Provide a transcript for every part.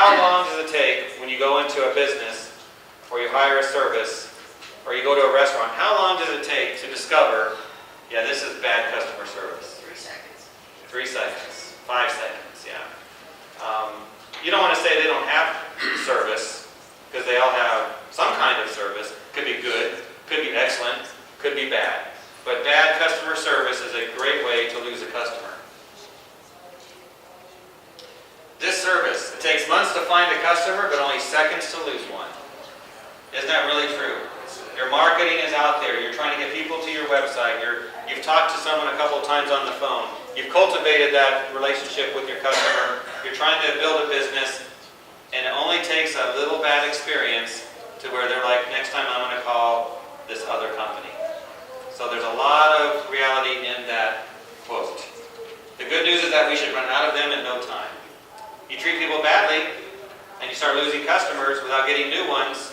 How long does it take when you go into a business or you hire a service or you go to a restaurant, how long does it take to discover, yeah, this is bad customer service? 3 seconds. 3 seconds, 5 seconds, yeah. You don't want to say they don't have service, because they all have some kind of service. Could be good, could be excellent, could be bad. But bad customer service is a great way to lose a customer. Disservice. It takes months to find a customer, but only seconds to lose one. Isn't that really true? Your marketing is out there. You're trying to get people to your website. You've talked to someone a couple of times on the phone. You've cultivated that relationship with your customer. You're trying to build a business, and it only takes a little bad experience to where they're like, next time I'm going to call this other company. So there's a lot of reality in that quote. The good news is that we should run out of them in no time. You treat people badly, and you start losing customers without getting new ones,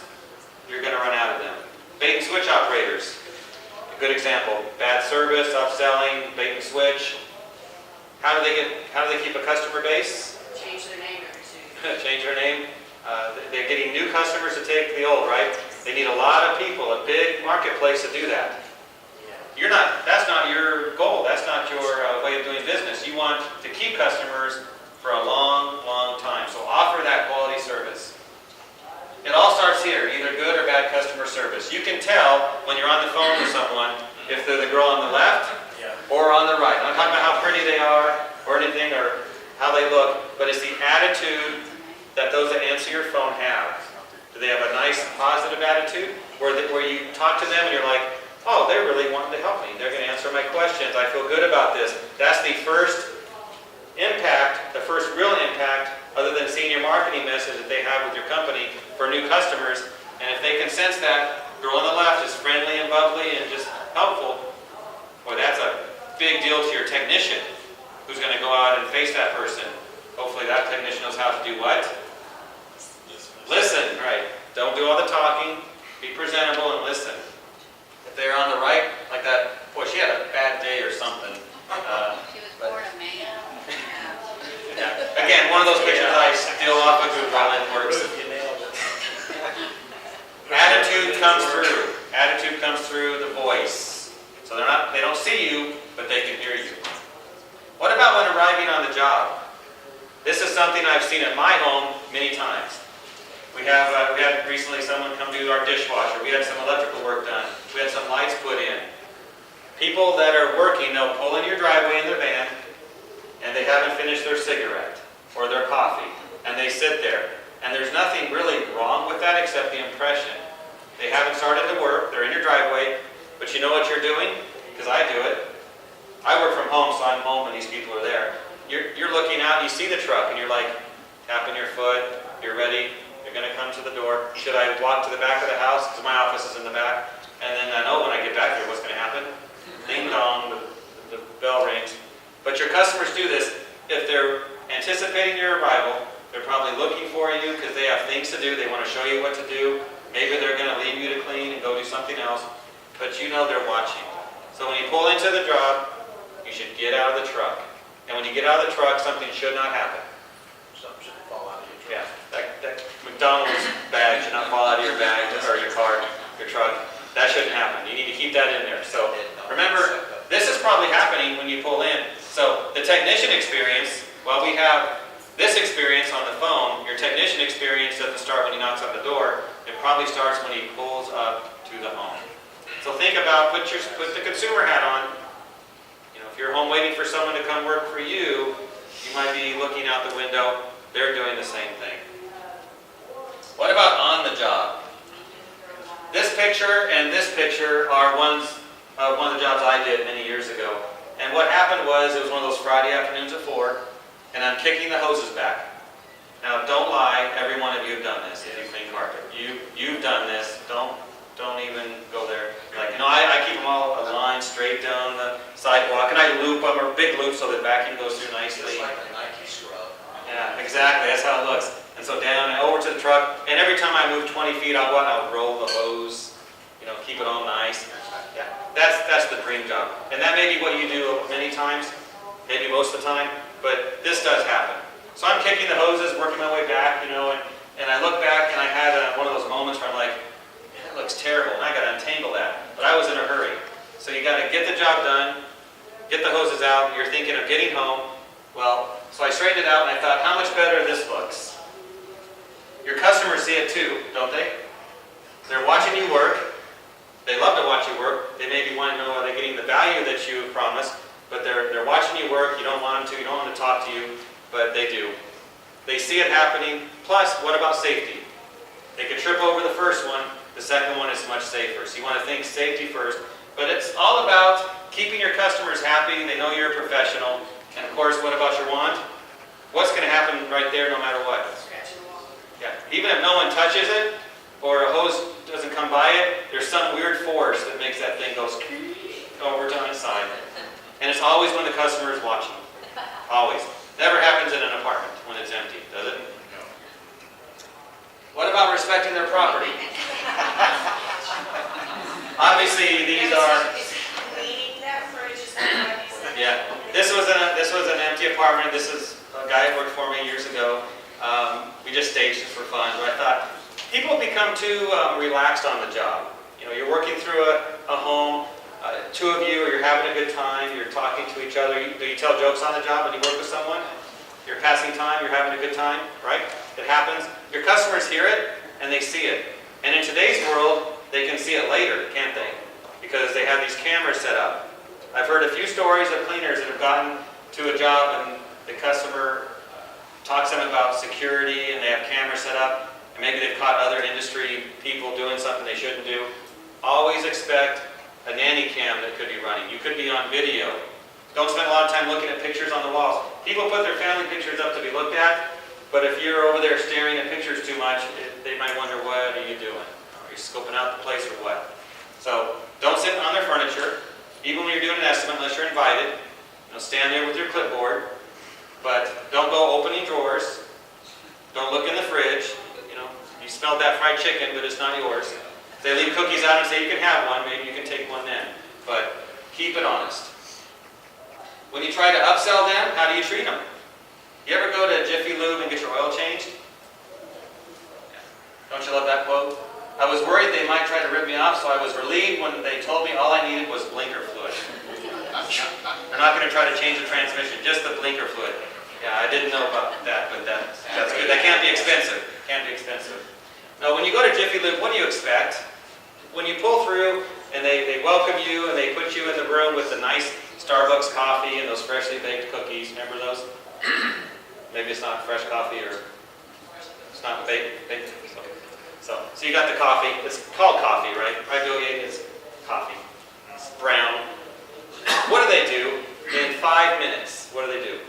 you're going to run out of them. Bait and switch operators. A good example. Bad service, upselling, bait and switch. How do they keep a customer base? Change their name every 2 years. Change their name. They're getting new customers to take the old, right? They need a lot of people, a big marketplace to do that. That's not your goal. That's not your way of doing business. You want to keep customers for a long, long time. So offer that quality service. It all starts here, either good or bad customer service. You can tell when you're on the phone with someone if they're the girl on the left or on the right. I'm not talking about how pretty they are or anything or how they look, but it's the attitude that those that answer your phone have. Do they have a nice, positive attitude? Where you talk to them and you're like, oh, they're really wanting to help me. They're going to answer my questions. I feel good about this. That's the first impact, the first real impact, other than seeing your marketing message that they have with your company for new customers. And if they can sense that girl on the left is friendly and bubbly and just helpful, well, that's a big deal to your technician who's going to go out and face that person. Hopefully that technician knows how to do what? Listen, right. Don't do all the talking. Be presentable and listen. If they're on the right, like that, boy, she had a bad day or something. She was born a man. Yeah. Again, one of those pictures I steal off of Google and it works. Attitude comes through. Attitude comes through the voice. So they don't see you, but they can hear you. What about when arriving on the job? This is something I've seen at my home many times. We had recently someone come do our dishwasher. We had some electrical work done. We had some lights put in. People that are working, they'll pull in your driveway in their van, and they haven't finished their cigarette or their coffee, and they sit there. And there's nothing really wrong with that except the impression. They haven't started to work, they're in your driveway, but you know what you're doing? Because I do it. I work from home, so I'm home when these people are there. You're looking out, you see the truck, and you're like, tapping your foot, you're ready, you're going to come to the door. Should I walk to the back of the house? Because my office is in the back. And then I know when I get back there what's going to happen. Ding dong, the bell rings. But your customers do this. If they're anticipating your arrival, they're probably looking for you because they have things to do. They want to show you what to do. Maybe they're going to leave you to clean and go do something else. But you know they're watching. So when you pull into the job, you should get out of the truck. And when you get out of the truck, something should not happen. Something should fall out of your truck. Yeah, that McDonald's bag should not fall out of your bag or your car, your truck. That shouldn't happen. You need to keep that in there. So remember, this is probably happening when you pull in. So the technician experience, while we have this experience on the phone, your technician experience doesn't start when he knocks on the door. It probably starts when he pulls up to the home. So think about, put the consumer hat on. You know, if you're home waiting for someone to come work for you, you might be looking out the window. They're doing the same thing. What about on the job? This picture and this picture are one of the jobs I did many years ago. And what happened was, it was one of those Friday afternoons at 4, and I'm kicking the hoses back. Now, don't lie, every one of you have done this if you clean carpet. You've done this. Don't even go there. Like, you know, I keep them all aligned straight down the sidewalk, and I loop them, or big loops, so the vacuum goes through nicely. It's like a Nike scrub. Yeah, exactly. That's how it looks. And so down and over to the truck, and every time I move 20 feet, I'll go out and I'll roll the hose, you know, keep it all nice. Yeah, that's the dream job. And that may be what you do many times, maybe most of the time, but this does happen. So I'm kicking the hoses, working my way back, and I look back and I had one of those moments where I'm like, that looks terrible, and I got to untangle that. But I was in a hurry. So you got to get the job done, get the hoses out, you're thinking of getting home. Well, so I straightened it out and I thought, how much better this looks. Your customers see it too, don't they? They're watching you work. They love to watch you work. They maybe want to know, are they getting the value that you promised? But they're watching you work. You don't want them to. You don't want them to talk to you, but they do. They see it happening. Plus, what about safety? They could trip over the first one. The second one is much safer. So you want to think safety first. But it's all about keeping your customers happy. They know you're a professional. And of course, what about your wand? What's going to happen right there no matter what? Yeah. Even if no one touches it, or a hose doesn't come by it, there's some weird force that makes that thing go over to the side. And it's always when the customer is watching. Always. Never happens in an apartment when it's empty, does it? No. What about respecting their property? Obviously, these are... Cleaning that fridge is Yeah. This was an empty apartment. This is a guy who worked for me years ago. We just staged it for fun. But I thought, people become too relaxed on the job. You're working through a home, two of you, or you're having a good time, you're talking to each other. Do you tell jokes on the job when you work with someone? You're passing time, you're having a good time, right? It happens. Your customers hear it, and they see it. And in today's world, they can see it later, can't they? Because they have these cameras set up. I've heard a few stories of cleaners that have gotten to a job, and the customer talks to them about security, and they have cameras set up, and maybe they've caught other industry people doing something they shouldn't do. Always expect a nanny cam that could be running. You could be on video. Don't spend a lot of time looking at pictures on the walls. People put their family pictures up to be looked at, but if you're over there staring at pictures too much, they might wonder, what are you doing? Are you scoping out the place or what? So don't sit on their furniture, even when you're doing an estimate, unless you're invited. Stand there with your clipboard, but don't go opening drawers. Don't look in the fridge. You smelled that fried chicken, but it's not yours. If they leave cookies out and say you can have one, maybe you can take one then. But keep it honest. When you try to upsell them, how do you treat them? You ever go to Jiffy Lube and get your oil changed? Don't you love that quote? I was worried they might try to rip me off, so I was relieved when they told me all I needed was blinker fluid. They're not going to try to change the transmission, just the blinker fluid. Yeah, I didn't know about that, but that's good. That can't be expensive. Can't be expensive. Now, when you go to Jiffy Lube, what do you expect? When you pull through and they welcome you and they put you in the room with the nice Starbucks coffee and those freshly baked cookies. Remember those? Maybe it's not fresh coffee or it's not baked. So you got the coffee. It's called coffee, right? Ragouille is coffee. It's brown. What do they do? In 5 minutes, what do they do?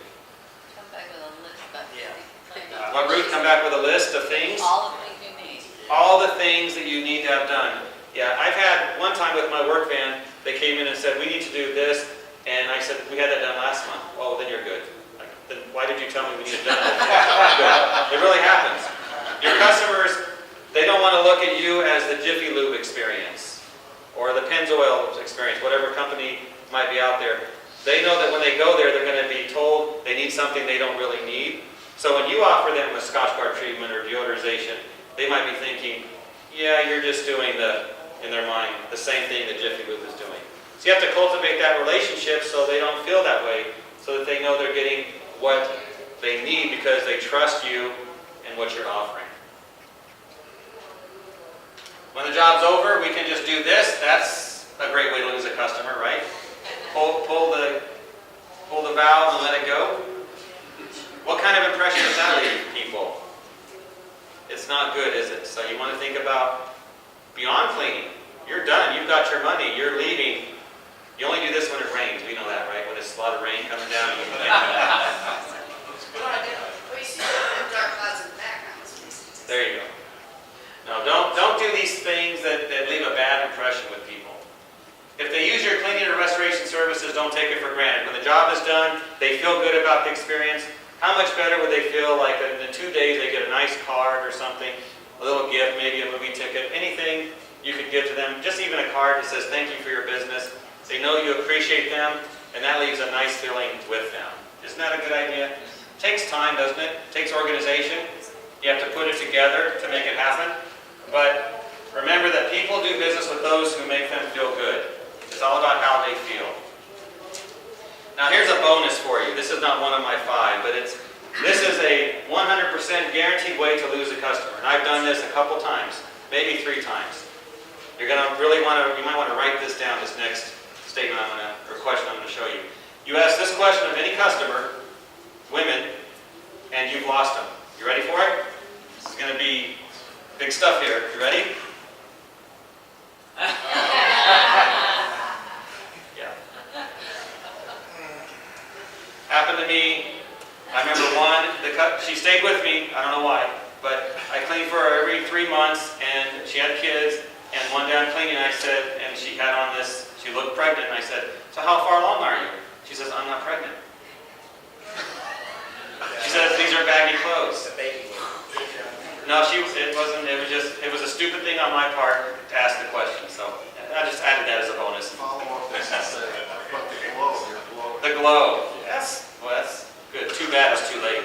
Come back with a list of Yeah. What, Ruth, come back with a list of things? all the things you need. All the things that you need to have done. Yeah, I've had one time with my work van, they came in and said, we need to do this. And I said, we had that done last month. Oh, then you're good. Then why did you tell me we need it done? It really happens. Your customers, they don't want to look at you as the Jiffy Lube experience or the Pennzoil experience, whatever company might be out there. They know that when they go there, they're going to be told they need something they don't really need. So when you offer them a Scotch Guard treatment or deodorization, they might be thinking, yeah, you're just doing in their mind, the same thing that Jiffy Lube is doing. So you have to cultivate that relationship so they don't feel that way, so that they know they're getting what they need because they trust you and what you're offering. When the job's over, we can just do this. That's a great way to lose a customer, right? Pull the valve and let it go. What kind of impression does that leave people? It's not good, is it? So you want to think about beyond cleaning. You're done. You've got your money. You're leaving. You only do this when it rains. We know that, right? When it's a lot of rain coming down. There you go. No, don't do these things that leave a bad impression with people. If they use your cleaning or restoration services, don't take it for granted. When the job is done, they feel good about the experience. How much better would they feel like in the 2 days they get a nice card or something, a little gift, maybe a movie ticket, anything you could give to them, just even a card that says thank you for your business. They know you appreciate them, and that leaves a nice feeling with them. Isn't that a good idea? Takes time, doesn't it? Takes organization. You have to put it together to make it happen. But remember that people do business with those who make them feel good. It's all about how they feel. Now here's a bonus for you. This is not one of my 5, but this is a 100% guaranteed way to lose a customer. And I've done this a couple times, maybe 3 times. You're going to really you might want to write this down, this next statement or question I'm going to show you. You ask this question of any customer, women, and you've lost them. You ready for it? This is going to be big stuff here. You ready? Yeah. Happened to me. I remember one, she stayed with me, I don't know why, but I cleaned for her every 3 months, and she had kids, and one day I'm cleaning, I said, and she had on this, she looked pregnant, and I said, so how far along are you? She says, I'm not pregnant. She says, these are baggy clothes. The baby. No, it was a stupid thing on my part to ask the question, so I just added that as a bonus. Follow up with the glow. The glow. Yes. Well, that's good. Too bad it's too late.